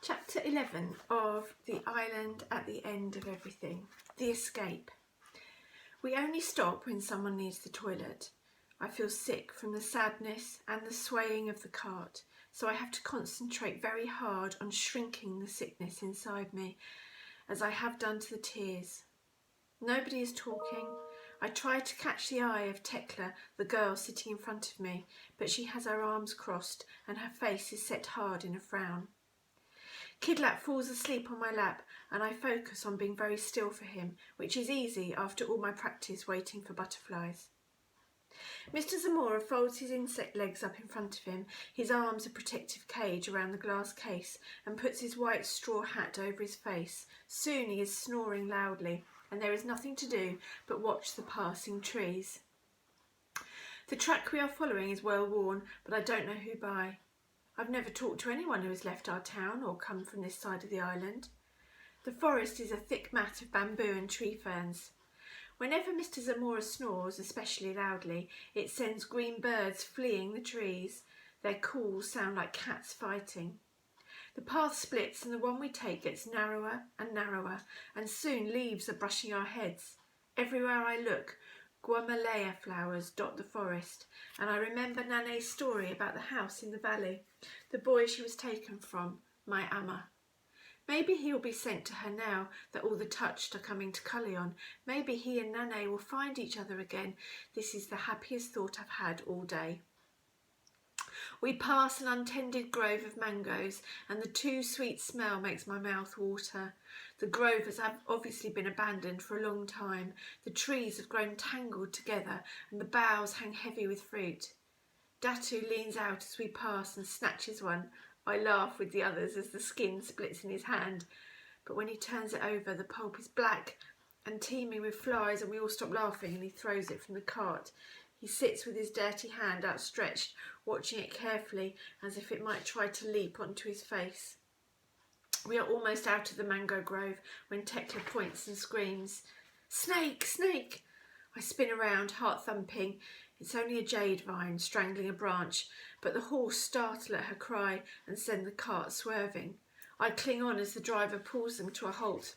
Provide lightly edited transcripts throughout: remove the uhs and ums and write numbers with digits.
Chapter 11 of The Island at the End of Everything. The Escape. We only stop when someone needs the toilet. I feel sick from the sadness and the swaying of the cart, so I have to concentrate very hard on shrinking the sickness inside me, as I have done to the tears. Nobody is talking. I try to catch the eye of Tekla, the girl sitting in front of me, but she has her arms crossed and her face is set hard in a frown. Kidlap falls asleep on my lap and I focus on being very still for him, which is easy after all my practice waiting for butterflies. Mr. Zamora folds his insect legs up in front of him, his arms a protective cage around the glass case, and puts his white straw hat over his face. Soon he is snoring loudly, and there is nothing to do but watch the passing trees. The track we are following is well worn, but I don't know who by. I've never talked to anyone who has left our town or come from this side of the island. The forest is a thick mat of bamboo and tree ferns. Whenever Mr. Zamora snores, especially loudly, it sends green birds fleeing the trees. Their calls sound like cats fighting. The path splits and the one we take gets narrower and narrower, and soon leaves are brushing our heads. Everywhere I look, guamalea flowers dot the forest, and I remember Nane's story about the house in the valley, the boy she was taken from, my Amma. Maybe he will be sent to her now that all the touched are coming to Cullion. Maybe he and Nane will find each other again. This is the happiest thought I've had all day. We pass an untended grove of mangoes, and the too sweet smell makes my mouth water. The grove has obviously been abandoned for a long time. The trees have grown tangled together, and the boughs hang heavy with fruit. Datu leans out as we pass and snatches one. I laugh with the others as the skin splits in his hand, but when he turns it over, the pulp is black and teeming with flies, and we all stop laughing and he throws it from the cart. He sits with his dirty hand outstretched, watching it carefully as if it might try to leap onto his face. We are almost out of the mango grove when Tekla points and screams, "Snake! Snake!" I spin around, heart thumping. It's only a jade vine strangling a branch, but the horse startle at her cry and send the cart swerving. I cling on as the driver pulls them to a halt,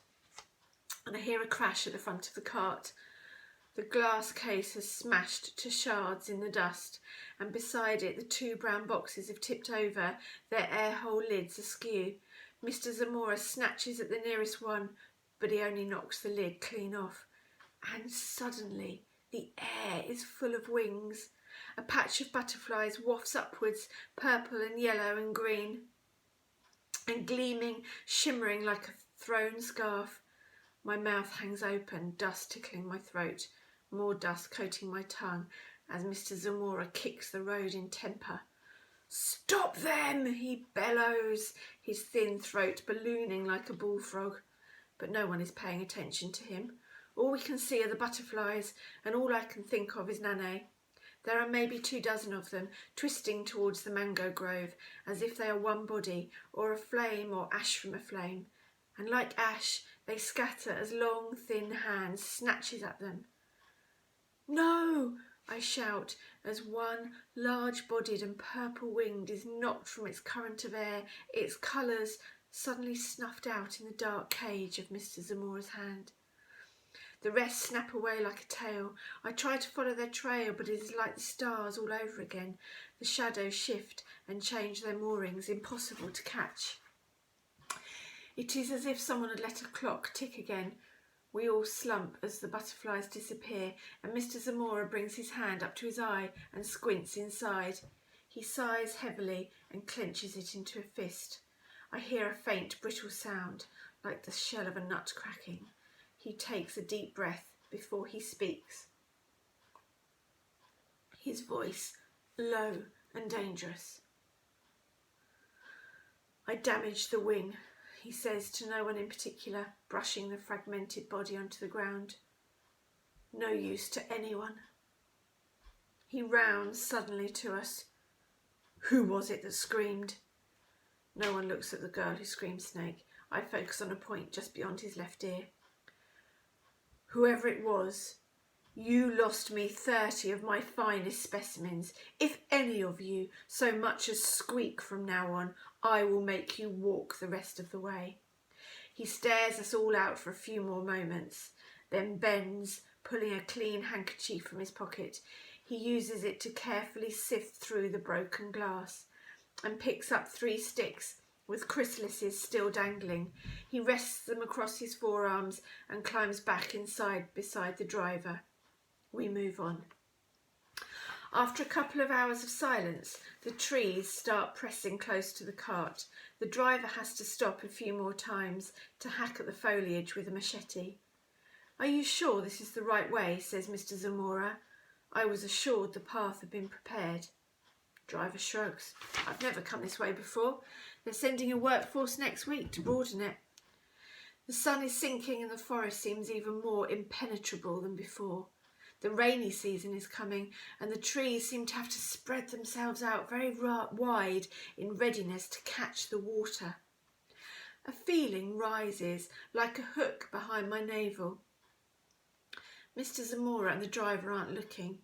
and I hear a crash at the front of the cart. The glass case has smashed to shards in the dust, and beside it the two brown boxes have tipped over, their air-hole lids askew. Mr. Zamora snatches at the nearest one, but he only knocks the lid clean off. And suddenly the air is full of wings. A patch of butterflies wafts upwards, purple and yellow and green, and gleaming, shimmering like a thrown scarf. My mouth hangs open, dust tickling my throat, more dust coating my tongue as Mr. Zamora kicks the road in temper. "Stop them!" he bellows, his thin throat ballooning like a bullfrog. But no one is paying attention to him. All we can see are the butterflies, and all I can think of is Nane. There are maybe 24 of them, twisting towards the mango grove, as if they are one body, or a flame, or ash from a flame. And like ash, they scatter as long, thin hands snatches at them. "No!" I shout, as one large-bodied and purple-winged is knocked from its current of air, its colours suddenly snuffed out in the dark cage of Mr. Zamora's hand. The rest snap away like a tail. I try to follow their trail, but it is like the stars all over again. The shadows shift and change their moorings, impossible to catch. It is as if someone had let a clock tick again. We all slump as the butterflies disappear, and Mr. Zamora brings his hand up to his eye and squints inside. He sighs heavily and clenches it into a fist. I hear a faint, brittle sound, like the shell of a nut cracking. He takes a deep breath before he speaks. His voice low and dangerous. "I damaged the wing," he says to no one in particular, brushing the fragmented body onto the ground. "No use to anyone." He rounds suddenly to us. "Who was it that screamed?" No one looks at the girl who screamed snake. I focus on a point just beyond his left ear. "Whoever it was, You lost me 30 of my finest specimens. If any of you so much as squeak from now on, I will make you walk the rest of the way. He stares us all out for a few more moments, then bends, pulling a clean handkerchief from his pocket. He uses it to carefully sift through the broken glass and picks up 3 sticks with chrysalises still dangling. He rests them across his forearms and climbs back inside beside the driver. We move on. After a couple of hours of silence, the trees start pressing close to the cart. The driver has to stop a few more times to hack at the foliage with a machete. "Are you sure this is the right way?" says Mr. Zamora. I was assured the path had been prepared. Driver shrugs. "I've never come this way before. They're sending a workforce next week to broaden it." The sun is sinking and the forest seems even more impenetrable than before. The rainy season is coming and the trees seem to have to spread themselves out very wide in readiness to catch the water. A feeling rises like a hook behind my navel. Mr. Zamora and the driver aren't looking.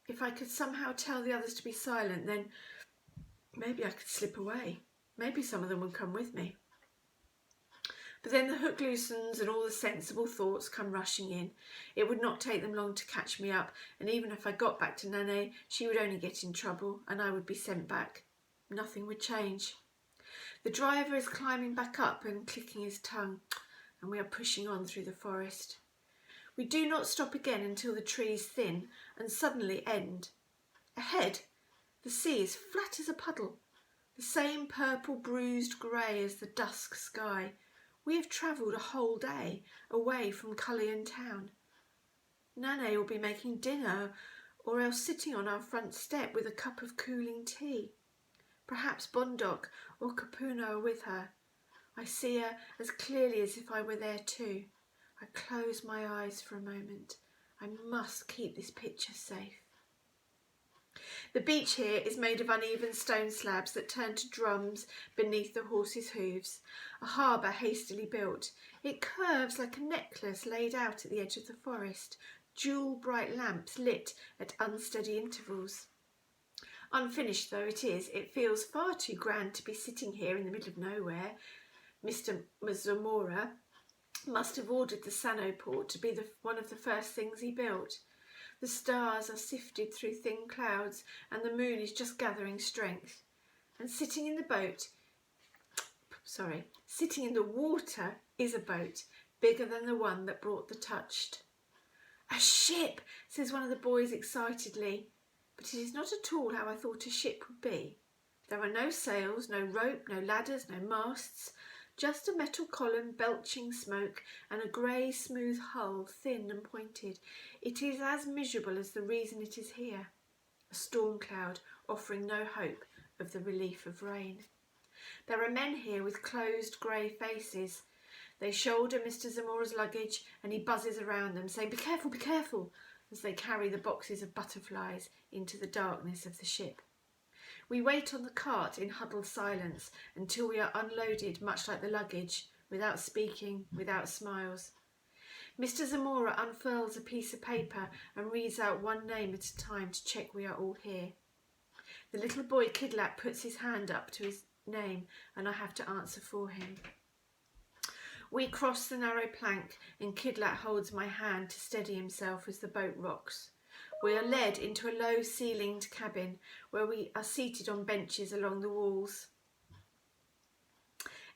If I could somehow tell the others to be silent, then maybe I could slip away. Maybe some of them would come with me. But then the hook loosens and all the sensible thoughts come rushing in. It would not take them long to catch me up, and even if I got back to Nane, she would only get in trouble and I would be sent back. Nothing would change. The driver is climbing back up and clicking his tongue, and we are pushing on through the forest. We do not stop again until the trees thin and suddenly end. Ahead, the sea is flat as a puddle, the same purple bruised grey as the dusk sky. We have travelled a whole day away from Cullion town. Nane will be making dinner or else sitting on our front step with a cup of cooling tea. Perhaps Bondoc or Capuna are with her. I see her as clearly as if I were there too. I close my eyes for a moment. I must keep this picture safe. The beach here is made of uneven stone slabs that turn to drums beneath the horses' hooves. A harbour hastily built. It curves like a necklace laid out at the edge of the forest, jewel-bright lamps lit at unsteady intervals. Unfinished though it is, it feels far too grand to be sitting here in the middle of nowhere. Mr. Zamora must have ordered the Sanoport to be one of the first things he built. The stars are sifted through thin clouds and the moon is just gathering strength. And sitting in the water is a boat, bigger than the one that brought the Touched. "A ship," says one of the boys excitedly. But it is not at all how I thought a ship would be. There are no sails, no rope, no ladders, no masts. Just a metal column belching smoke and a grey smooth hull, thin and pointed. It is as miserable as the reason it is here. A storm cloud offering no hope of the relief of rain. There are men here with closed grey faces. They shoulder Mr. Zamora's luggage and he buzzes around them, saying, be careful, as they carry the boxes of butterflies into the darkness of the ship. We wait on the cart in huddled silence until we are unloaded, much like the luggage, without speaking, without smiles. Mr. Zamora unfurls a piece of paper and reads out one name at a time to check we are all here. The little boy Kidlat puts his hand up to his name and I have to answer for him. We cross the narrow plank and Kidlat holds my hand to steady himself as the boat rocks. We are led into a low-ceilinged cabin where we are seated on benches along the walls.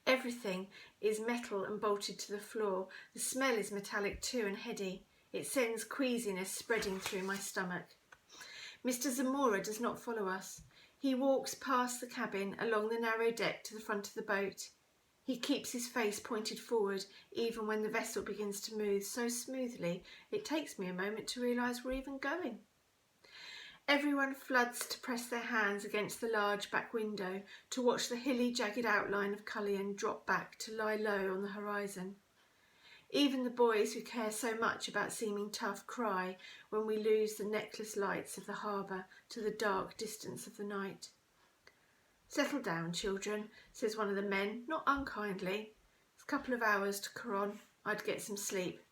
Everything is metal and bolted to the floor. The smell is metallic too and heady. It sends queasiness spreading through my stomach. Mr. Zamora does not follow us. He walks past the cabin along the narrow deck to the front of the boat. He keeps his face pointed forward even when the vessel begins to move so smoothly it takes me a moment to realise we're even going. Everyone floods to press their hands against the large back window to watch the hilly jagged outline of Cullion drop back to lie low on the horizon. Even the boys who care so much about seeming tough cry when we lose the necklace lights of the harbour to the dark distance of the night. Settle down, children, says one of the men, not unkindly. It's a couple of hours to Coron. I'd get some sleep.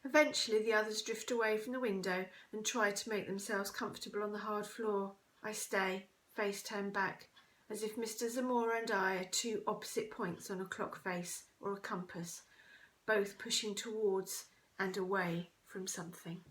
Eventually the others drift away from the window and try to make themselves comfortable on the hard floor. I stay, face turned back, as if Mr. Zamora and I are two opposite points on a clock face or a compass, both pushing towards and away from something.